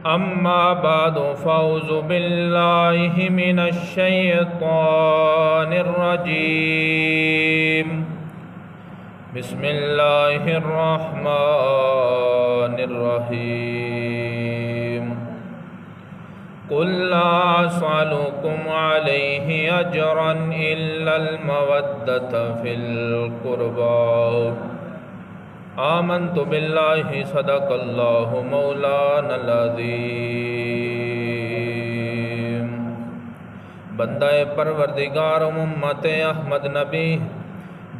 أما بعد فأعوذ بالله من الشيطان الرجيم بسم الله الرحمن الرحيم قل لا أسألكم عليه أجرا إلا المودة في القربى آمنت بالله صدق اللہ مولانا العظیم۔ بندہ پروردگار امت احمد نبی،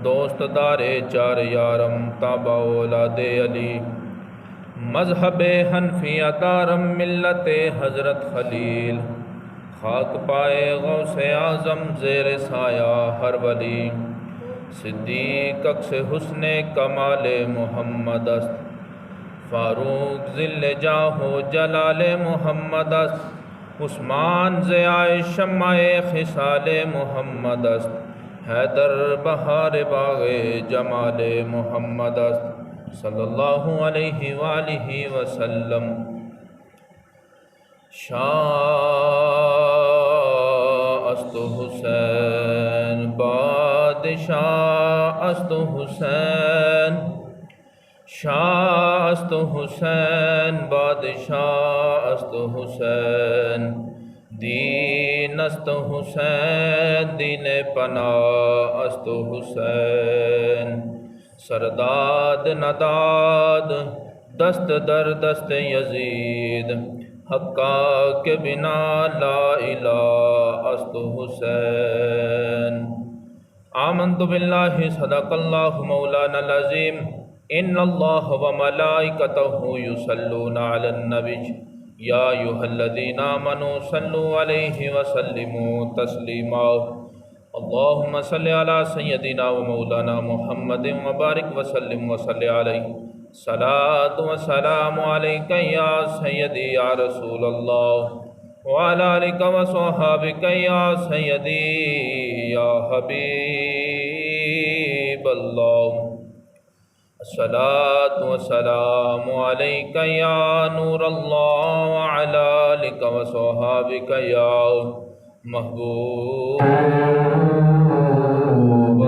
دوست دار چار یارم تابع اولاد علی، مذہب حنفیہ دارم ملت حضرت خلیل، خاک پائے غوث اعظم زیر سایہ ہر ولی، صدیق اکس حسن کمال محمد است، فاروق ذل جاہ جلال محمد است، عثمان ضیاء شمع خصال محمد است، حیدر بہار باغ جمال محمد است، صلی اللہ علیہ وآلہ وسلم۔ شاہ است حسین بادشاہ است حسین، شاہ است حسین بادشاہ است حسین، دین است حسین دین پناہ است حسین، سرداد نداد دست در دست یزید، حقا کے بنا لا الہ است حسین۔ آمنت باللہ صدق اللہ مولانا العظیم۔ ان اللہ وملائکتہ یصلون علی النبی یا ایھا الذین آمنوا صلوا علیہ وسلموا تسلیما۔ اللہم صلی علی سیدنا ومولانا محمد وبارک وسلم وصلی علیہ۔ صلاۃ و سلام علیک یا سیدی یا رسول اللہ وعلی آلک و صحابک یا سیدی یا حبیب اللہ۔ الصلاۃ و سلام علیک یا نور اللہ وعلی آلک و صحابک یا محبوب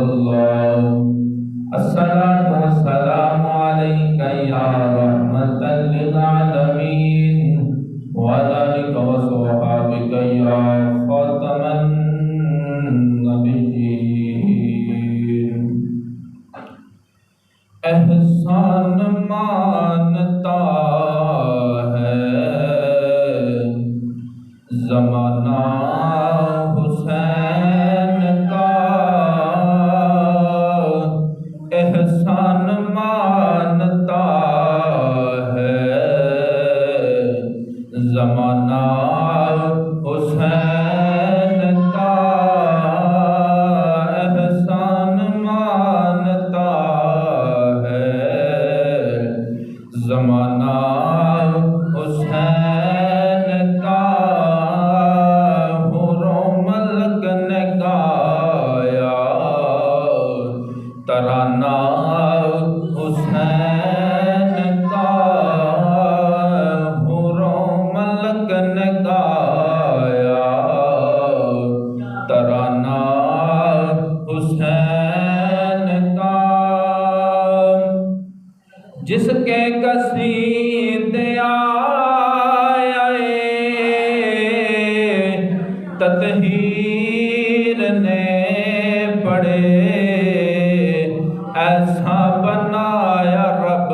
اللہ۔ الصلاۃ و سلام علیک یا رحمۃ للعالمین وعلی آلک و صحابک یا خاتم النبیین۔ احسان مانتا ہے زمانہ حسین کا، احسان مانتا ہے زمانہ حسین کا، احسان مانتا ہے زمانہ حسین کا، حور و ملک نے گایا ترانہ حسین کا، حور و ملک نے گایا ترانہ حسین کا، جس کے قصیدے آئے تطہیر نے پڑھے، ایسا بنایا رب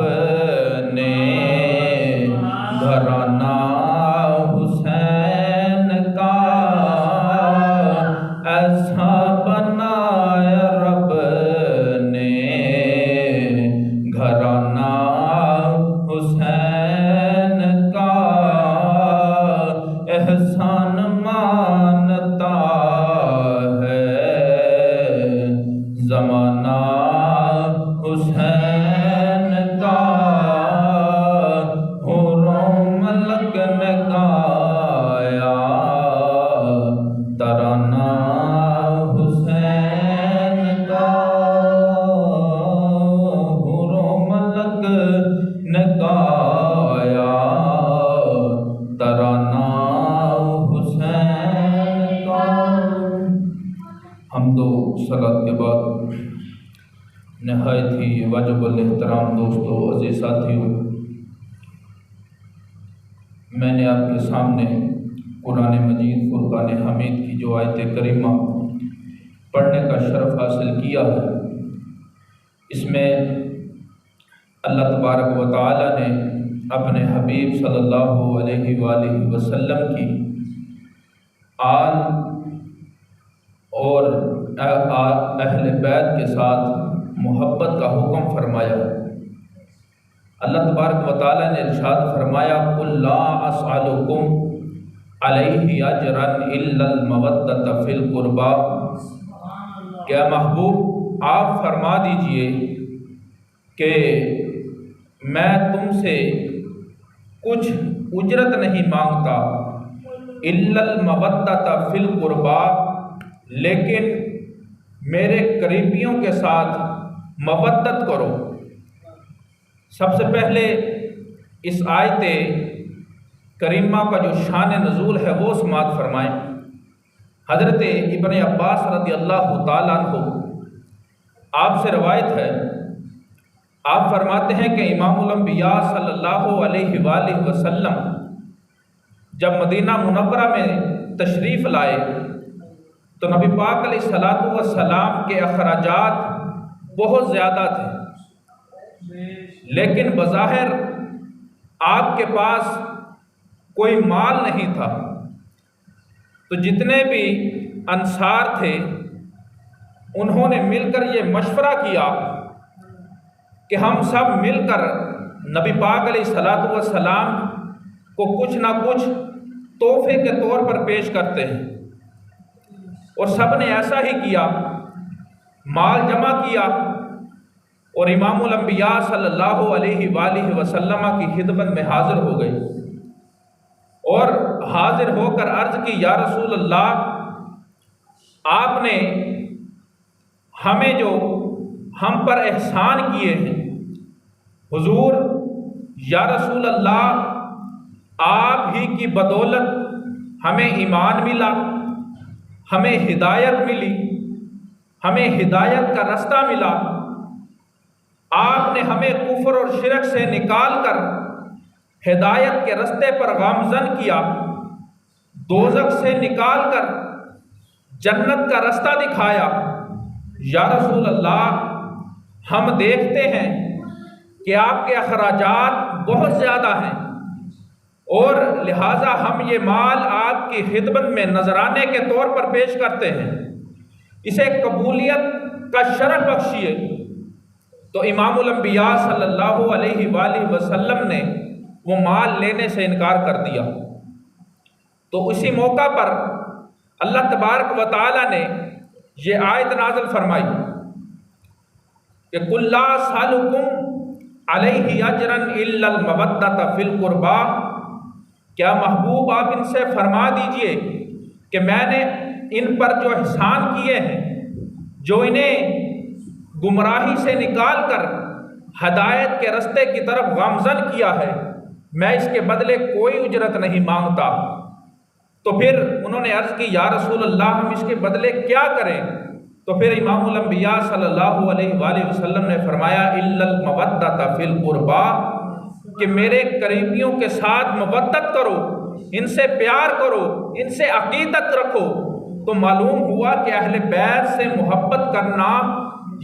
نے گھرانہ حسین کا، ایسا بنایا رب نے گھرانہ حسین کا، احسان مانتا ہے زمانہ حسین کا، حور و ملک نے گایا ترانہ حسین کا، حور و ملک نے گایا نہایت ہی واجب الاحترام دوستو، عزیز ساتھیوں، میں نے آپ کے سامنے قرآن مجید فرقان حمید کی جو آیت کریمہ پڑھنے کا شرف حاصل کیا ہے، اس میں اللہ تبارک و تعالی نے اپنے حبیب صلی اللہ علیہ وآلہ وسلم کی آل اور اہل بیت کے ساتھ محبت کا حکم فرمایا۔ اللہ تبارک و تعالی نے ارشاد فرمایا، قُلْ لَا أَسْأَلُكُمْ عَلَيْهِ أَجْرًا إِلَّا الْمَوَدَّةَ فِي الْقُرْبَى، کیا محبوب آپ فرما دیجئے کہ میں تم سے کچھ اجرت نہیں مانگتا، إِلَّا الْمَوَدَّةَ فِي الْقُرْبَى، لیکن میرے قریبیوں کے ساتھ مودت کرو۔ سب سے پہلے اس آیت کریمہ کا جو شان نزول ہے وہ سماعت فرمائیں۔ حضرت ابن عباس رضی اللہ تعالیٰ عنہ آپ سے روایت ہے، آپ فرماتے ہیں کہ امام الانبیاء صلی اللہ علیہ وآلہ وسلم جب مدینہ منورہ میں تشریف لائے تو نبی پاک علیہ الصلوۃ والسلام کے اخراجات بہت زیادہ تھے، لیکن بظاہر آپ کے پاس کوئی مال نہیں تھا۔ تو جتنے بھی انصار تھے انہوں نے مل کر یہ مشورہ کیا کہ ہم سب مل کر نبی پاک علیہ الصلوۃ والسلام کو کچھ نہ کچھ تحفے کے طور پر پیش کرتے ہیں، اور سب نے ایسا ہی کیا، مال جمع کیا اور امام الانبیاء صلی اللہ علیہ وآلہ وسلم کی خدمت میں حاضر ہو گئے اور حاضر ہو کر عرض کی، یا رسول اللہ، آپ نے ہمیں جو ہم پر احسان کیے ہیں، حضور یا رسول اللہ، آپ ہی کی بدولت ہمیں ایمان ملا، ہمیں ہدایت ملی، ہمیں ہدایت کا رستہ ملا، آپ نے ہمیں کفر اور شرک سے نکال کر ہدایت کے رستے پر گامزن کیا، دوزخ سے نکال کر جنت کا رستہ دکھایا۔ یا رسول اللہ، ہم دیکھتے ہیں کہ آپ کے اخراجات بہت زیادہ ہیں اور لہٰذا ہم یہ مال آپ کی خدمت میں نذرانے کے طور پر پیش کرتے ہیں، اسے قبولیت کا شرف بخشیے۔ تو امام الانبیاء صلی اللہ علیہ وآلہ وسلم نے وہ مال لینے سے انکار کر دیا۔ تو اسی موقع پر اللہ تبارک و تعالی نے یہ آیت نازل فرمائی کہ قُلْ لَا أَسْأَلُكُمْ عَلَيْهِ أَجْرًا إِلَّا الْمَوَدَّةَ فِي الْقُرْبَى، کیا محبوب آپ ان سے فرما دیجئے کہ میں نے ان پر جو احسان کیے ہیں، جو انہیں گمراہی سے نکال کر ہدایت کے رستے کی طرف گامزن کیا ہے، میں اس کے بدلے کوئی اجرت نہیں مانگتا۔ تو پھر انہوں نے عرض کی، یا رسول اللہ، ہم اس کے بدلے کیا کریں؟ تو پھر امام الانبیاء صلی اللہ علیہ وآلہ وسلم نے فرمایا، الا المودۃ فی القربى، کہ میرے قریبیوں کے ساتھ مودت کرو، ان سے پیار کرو، ان سے عقیدت رکھو۔ تو معلوم ہوا کہ اہل بیت سے محبت کرنا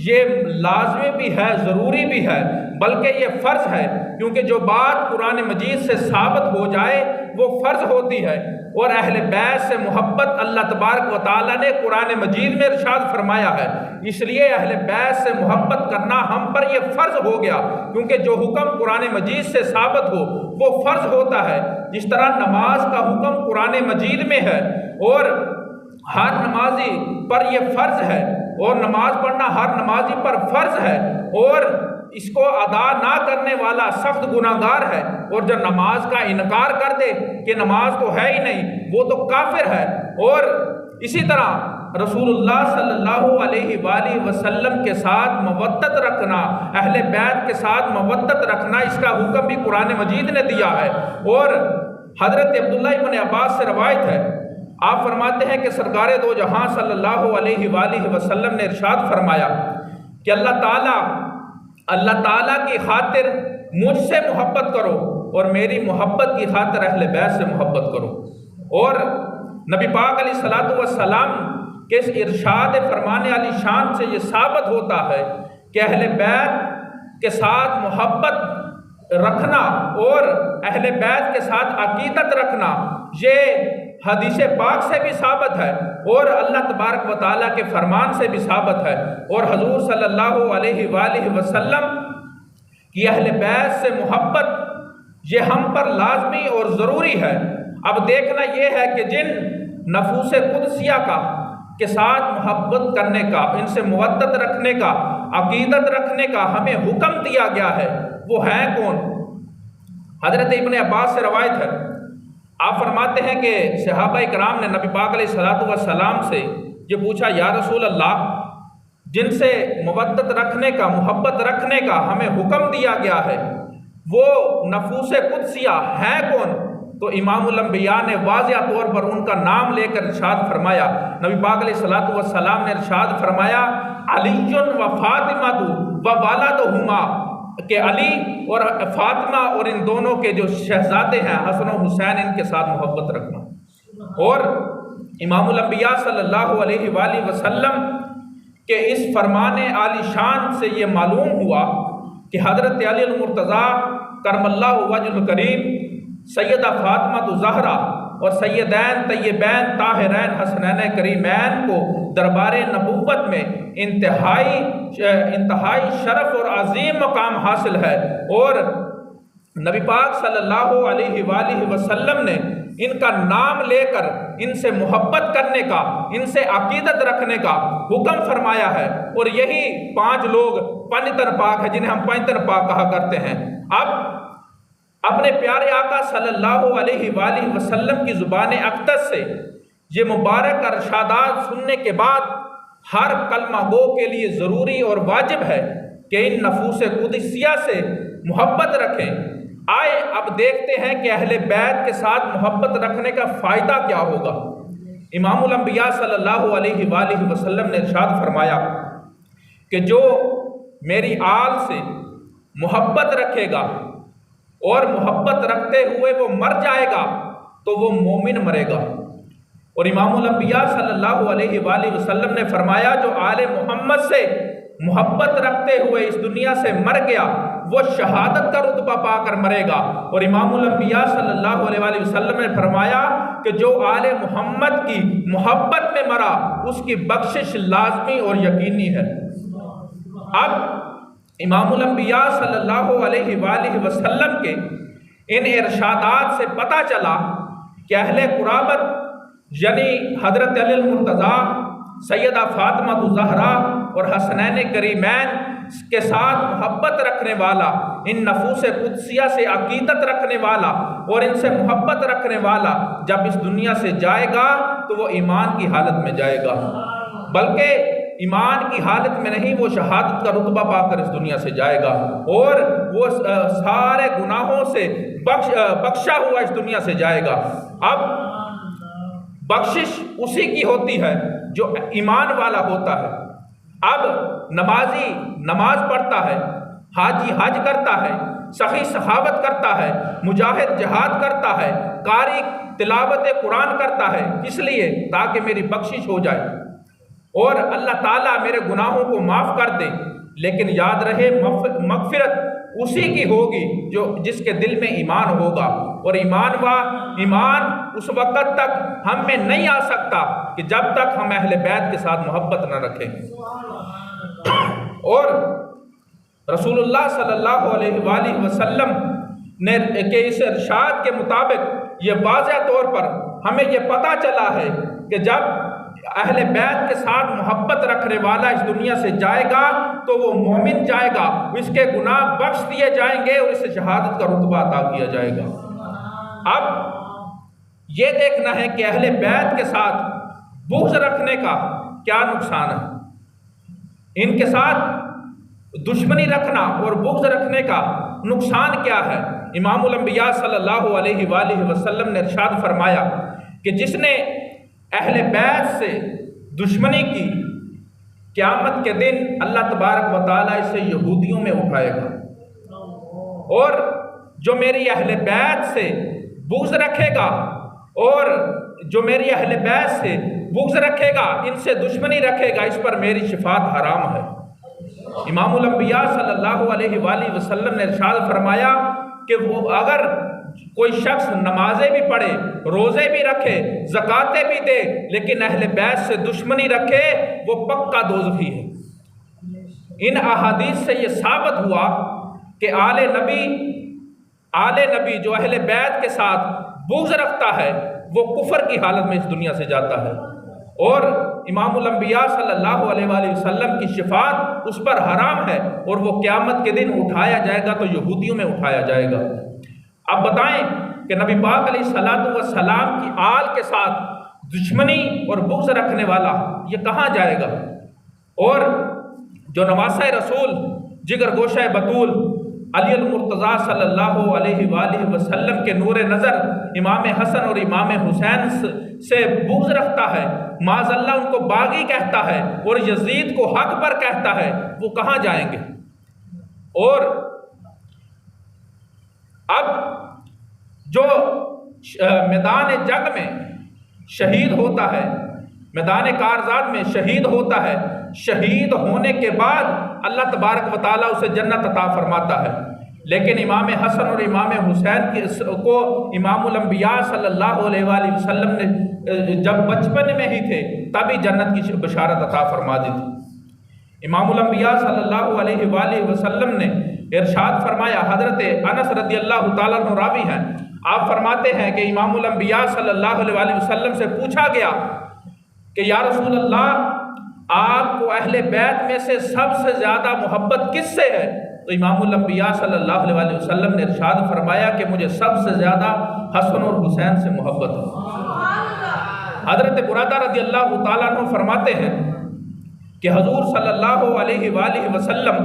یہ لازمی بھی ہے، ضروری بھی ہے، بلکہ یہ فرض ہے، کیونکہ جو بات قرآن مجید سے ثابت ہو جائے وہ فرض ہوتی ہے، اور اہل بیت سے محبت اللہ تبارک و تعالیٰ نے قرآن مجید میں ارشاد فرمایا ہے، اس لیے اہل بیت سے محبت کرنا ہم پر یہ فرض ہو گیا، کیونکہ جو حکم قرآن مجید سے ثابت ہو وہ فرض ہوتا ہے۔ جس طرح نماز کا حکم قرآن مجید میں ہے اور ہر نمازی پر یہ فرض ہے، اور نماز پڑھنا ہر نمازی پر فرض ہے، اور اس کو ادا نہ کرنے والا سخت گناہگار ہے، اور جو نماز کا انکار کر دے کہ نماز تو ہے ہی نہیں، وہ تو کافر ہے۔ اور اسی طرح رسول اللہ صلی اللہ علیہ وآلہ وسلم کے ساتھ مودت رکھنا، اہل بیت کے ساتھ مودت رکھنا، اس کا حکم بھی قرآن مجید نے دیا ہے۔ اور حضرت عبداللہ ابن عباس سے روایت ہے، آپ فرماتے ہیں کہ سرکار دو جہاں صلی اللہ علیہ وآلہ وسلم نے ارشاد فرمایا کہ اللہ تعالیٰ کی خاطر مجھ سے محبت کرو اور میری محبت کی خاطر اہل بیت سے محبت کرو۔ اور نبی پاک علیہ الصلوۃ والسلام کے اس ارشاد فرمانے علی شان سے یہ ثابت ہوتا ہے کہ اہل بیت کے ساتھ محبت رکھنا اور اہل بیت کے ساتھ عقیدت رکھنا یہ حدیث پاک سے بھی ثابت ہے اور اللہ تبارک و تعالیٰ کے فرمان سے بھی ثابت ہے، اور حضور صلی اللہ علیہ وآلہ وسلم کی اہل بیت سے محبت یہ ہم پر لازمی اور ضروری ہے۔ اب دیکھنا یہ ہے کہ جن نفوس قدسیہ کے ساتھ محبت کرنے کا، ان سے مودت رکھنے کا، عقیدت رکھنے کا ہمیں حکم دیا گیا ہے، وہ ہیں کون؟ حضرت ابن عباس سے روایت ہے، آپ فرماتے ہیں کہ صحابہ کرام نے نبی پاک علیہ الصلوۃ والسلام سے یہ پوچھا، یا رسول اللہ، جن سے مودت رکھنے کا، محبت رکھنے کا ہمیں حکم دیا گیا ہے، وہ نفوس قدسیہ ہیں کون؟ تو امام الانبیاء نے واضح طور پر ان کا نام لے کر ارشاد فرمایا۔ نبی پاک علیہ الصلوۃ والسلام نے ارشاد فرمایا، علی و فاطمہ و والدہما، کہ علی اور فاطمہ اور ان دونوں کے جو شہزادے ہیں حسن و حسین، ان کے ساتھ محبت رکھنا۔ اور امام الانبیاء صلی اللہ علیہ وآلہ وسلم کے اس فرمان عالی شان سے یہ معلوم ہوا کہ حضرت علی المرتضیٰ کرم اللہ وجہ الکریم، سیدہ فاطمہ زہرا اور سیدین طیبین طاہرین حسنین کریمین کو دربار نبوت میں انتہائی شرف اور عظیم مقام حاصل ہے، اور نبی پاک صلی اللہ علیہ وآلہ وسلم نے ان کا نام لے کر ان سے محبت کرنے کا، ان سے عقیدت رکھنے کا حکم فرمایا ہے۔ اور یہی 5 لوگ پنجتن پاک ہیں، جنہیں ہم پنجتن پاک کہا کرتے ہیں۔ اب اپنے پیارے آقا صلی اللہ علیہ وآلہ وسلم کی زبان اقدس سے یہ مبارک ارشادات سننے کے بعد ہر کلمہ گو کے لیے ضروری اور واجب ہے کہ ان نفوس قدسیہ سے محبت رکھیں۔ آئے اب دیکھتے ہیں کہ اہل بیت کے ساتھ محبت رکھنے کا فائدہ کیا ہوگا۔ امام الانبیاء صلی اللہ علیہ وآلہ وسلم نے ارشاد فرمایا کہ جو میری آل سے محبت رکھے گا اور محبت رکھتے ہوئے وہ مر جائے گا تو وہ مومن مرے گا۔ اور امام الانبیاء صلی اللہ علیہ وآلہ وسلم نے فرمایا، جو آل محمد سے محبت رکھتے ہوئے اس دنیا سے مر گیا وہ شہادت کا رتبہ پا کر مرے گا۔ اور امام الانبیاء صلی اللہ علیہ وآلہ وسلم نے فرمایا کہ جو آل محمد کی محبت میں مرا اس کی بخشش لازمی اور یقینی ہے۔ اب امام الانبیاء صلی اللہ علیہ وآلہ وسلم کے ان ارشادات سے پتہ چلا کہ اہل قرابت یعنی حضرت علی المرتضیٰ، سیدہ فاطمہ زہرا اور حسنین کریمین کے ساتھ محبت رکھنے والا، ان نفوس قدسیہ سے عقیدت رکھنے والا اور ان سے محبت رکھنے والا جب اس دنیا سے جائے گا تو وہ ایمان کی حالت میں جائے گا، بلکہ ایمان کی حالت میں نہیں، وہ شہادت کا رتبہ پا کر اس دنیا سے جائے گا اور وہ سارے گناہوں سے بخشا ہوا اس دنیا سے جائے گا۔ اب بخشش اسی کی ہوتی ہے جو ایمان والا ہوتا ہے۔ اب نمازی نماز پڑھتا ہے، حاجی حج کرتا ہے، سخی سخاوت کرتا ہے، مجاہد جہاد کرتا ہے، قاری تلاوت قرآن کرتا ہے، اس لیے تاکہ میری بخشش ہو جائے اور اللہ تعالیٰ میرے گناہوں کو معاف کر دے۔ لیکن یاد رہے مغفرت اسی کی ہوگی جس کے دل میں ایمان ہوگا، اور ایمان اس وقت تک ہم میں نہیں آ سکتا کہ جب تک ہم اہل بیت کے ساتھ محبت نہ رکھیں۔ اور رسول اللہ صلی اللہ علیہ وآلہ وسلم نے کہ اس ارشاد کے مطابق یہ واضح طور پر ہمیں یہ پتہ چلا ہے کہ جب اہل بیت کے ساتھ محبت رکھنے والا اس دنیا سے جائے گا تو وہ مومن جائے گا، اس کے گناہ بخش دیے جائیں گے اور اسے شہادت کا رتبہ عطا کیا جائے گا۔ اب یہ دیکھنا ہے کہ اہل بیت کے ساتھ بغض رکھنے کا کیا نقصان ہے، ان کے ساتھ دشمنی رکھنا اور بغض رکھنے کا نقصان کیا ہے۔ امام الانبیاء صلی اللہ علیہ وآلہ وسلم نے ارشاد فرمایا کہ جس نے اہل بیت سے دشمنی کی قیامت کے دن اللہ تبارک و تعالیٰ اسے یہودیوں میں اٹھائے گا، اور جو میری اہل بیت سے بغض رکھے گا اور جو میری اہل بیت سے بغض رکھے گا، ان سے دشمنی رکھے گا، اس پر میری شفاعت حرام ہے۔ امام الانبیاء صلی اللہ علیہ وآلہ وسلم نے ارشاد فرمایا کہ وہ اگر کوئی شخص نمازیں بھی پڑھے، روزے بھی رکھے، زکاتیں بھی دے، لیکن اہل بیت سے دشمنی رکھے، وہ پکا دوزخی ہے۔ ان احادیث سے یہ ثابت ہوا کہ آل نبی جو اہل بیت کے ساتھ بغض رکھتا ہے وہ کفر کی حالت میں اس دنیا سے جاتا ہے، اور امام الانبیاء صلی اللہ علیہ وآلہ وسلم کی شفاعت اس پر حرام ہے، اور وہ قیامت کے دن اٹھایا جائے گا تو یہودیوں میں اٹھایا جائے گا۔ اب بتائیں کہ نبی پاک علیہ الصلوۃ والسلام کی آل کے ساتھ دشمنی اور بغض رکھنے والا یہ کہاں جائے گا؟ اور جو نواسہ رسول، جگر گوشہ بطول، علی المرتضیٰ صلی اللہ علیہ وآلہ وسلم کے نور نظر امام حسن اور امام حسین سے بغض رکھتا ہے، معاذ اللہ ان کو باغی کہتا ہے اور یزید کو حق پر کہتا ہے، وہ کہاں جائیں گے؟ اور اب جو میدان جنگ میں شہید ہوتا ہے، میدان کارزاد میں شہید ہوتا ہے، شہید ہونے کے بعد اللہ تبارک و تعالیٰ اسے جنت عطا فرماتا ہے، لیکن امام حسن اور امام حسین کو امام الانبیاء صلی اللہ علیہ وآلہ وسلم نے جب بچپن میں ہی تھے تبھی جنت کی بشارت عطا فرما دی تھی۔ امام الانبیاء صلی اللہ علیہ وآلہ وسلم نے ارشاد فرمایا، حضرت انس رضی اللہ تعالیٰ عنہ راوی ہیں، آپ فرماتے ہیں کہ امام الانبیاء صلی اللہ علیہ وآلہ وسلم سے پوچھا گیا کہ یا رسول اللہ، آپ کو اہل بیت میں سے سب سے زیادہ محبت کس سے ہے؟ تو امام الانبیاء صلی اللہ علیہ وآلہ وسلم نے ارشاد فرمایا کہ مجھے سب سے زیادہ حسن اور حسین سے محبت ہے۔ حضرت برادہ رضی اللہ تعالیٰ عنہ فرماتے ہیں کہ حضور صلی اللہ علیہ وآلہ وسلم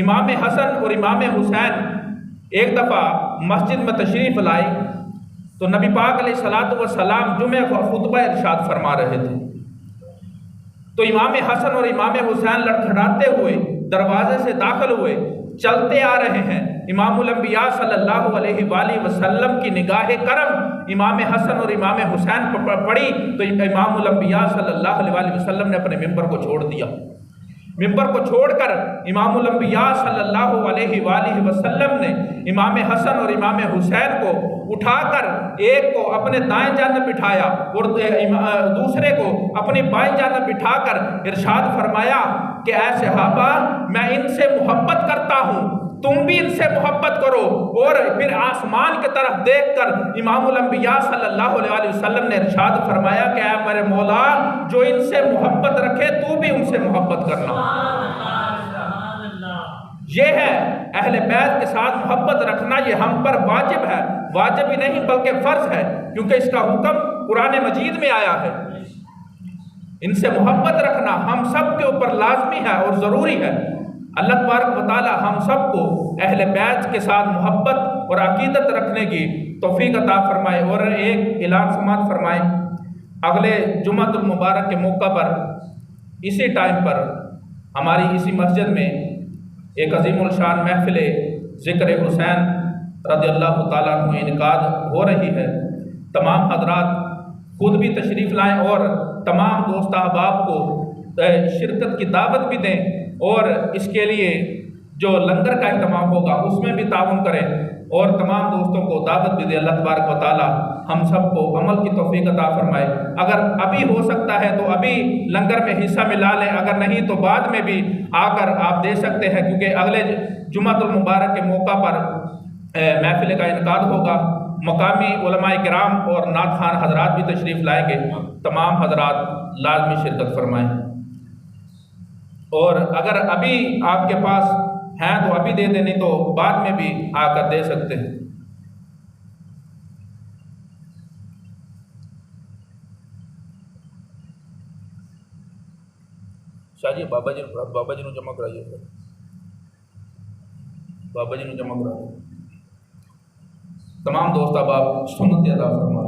امام حسن اور امام حسین ایک دفعہ مسجد میں تشریف لائے تو نبی پاک علیہ الصلوۃ والسلام جمعہ کا خطبہ ارشاد فرما رہے تھے، تو امام حسن اور امام حسین لڑکھڑاتے ہوئے دروازے سے داخل ہوئے، چلتے آ رہے ہیں۔ امام الانبیاء صلی اللہ علیہ وآلہ وسلم کی نگاہ کرم امام حسن اور امام حسین پر پڑی تو امام الانبیاء صلی اللہ علیہ وآلہ وسلم نے اپنے ممبر کو چھوڑ دیا۔ ممبر کو چھوڑ کر امام الانبیاء صلی اللہ علیہ وآلہ وسلم نے امام حسن اور امام حسین کو اٹھا کر ایک کو اپنے دائیں جانب بٹھایا اور دوسرے کو اپنی بائیں جانب بٹھا کر ارشاد فرمایا کہ اے صحابہ، میں ان سے محبت کرتا ہوں، تم بھی ان سے محبت کرو۔ اور پھر آسمان کی طرف دیکھ کر امام الانبیاء صلی اللہ علیہ وآلہ وسلم نے ارشاد فرمایا کہ اے میرے مولا، جو ان سے محبت رکھے تو بھی ان سے محبت کرنا۔ یہ ہے اہل بیت کے ساتھ محبت رکھنا، یہ ہم پر واجب ہے، واجب ہی نہیں بلکہ فرض ہے، کیونکہ اس کا حکم قرآن مجید میں آیا ہے۔ ان سے محبت رکھنا ہم سب کے اوپر لازمی ہے اور ضروری ہے۔ اللہ تبارک و تعالی ہم سب کو اہل بیت کے ساتھ محبت اور عقیدت رکھنے کی توفیق عطا فرمائے۔ اور ایک اعلان سماعت فرمائے، اگلے جمعۃ المبارک کے موقع پر اسی ٹائم پر ہماری اسی مسجد میں ایک عظیم الشان محفل ذکر حسین رضی اللہ تعالیٰ عنہ انعقاد ہو رہی ہے۔ تمام حضرات خود بھی تشریف لائیں اور تمام دوست احباب کو شرکت کی دعوت بھی دیں، اور اس کے لیے جو لنگر کا اہتمام ہوگا اس میں بھی تعاون کریں اور تمام دوستوں کو دعوت بھی دیں۔ اللہ تبارک و تعالی ہم سب کو عمل کی توفیق عطا فرمائے۔ اگر ابھی ہو سکتا ہے تو ابھی لنگر میں حصہ ملا لیں، اگر نہیں تو بعد میں بھی آ کر آپ دے سکتے ہیں، کیونکہ اگلے جمعۃ المبارک کے موقع پر محفل کا انعقاد ہوگا۔ مقامی علماء کرام اور نعت خوان حضرات بھی تشریف لائیں گے، تمام حضرات لازمی شرکت فرمائیں۔ اور اگر ابھی آپ کے پاس ہیں تو ابھی دے دیں، نہیں تو بعد میں بھی آ کر دے سکتے ہیں۔ شاہ جی بابا جی نو جمع کرائیے، بابا جی نو جمع کرائیے۔ تمام دوست اب آپ سنت ادا فرما۔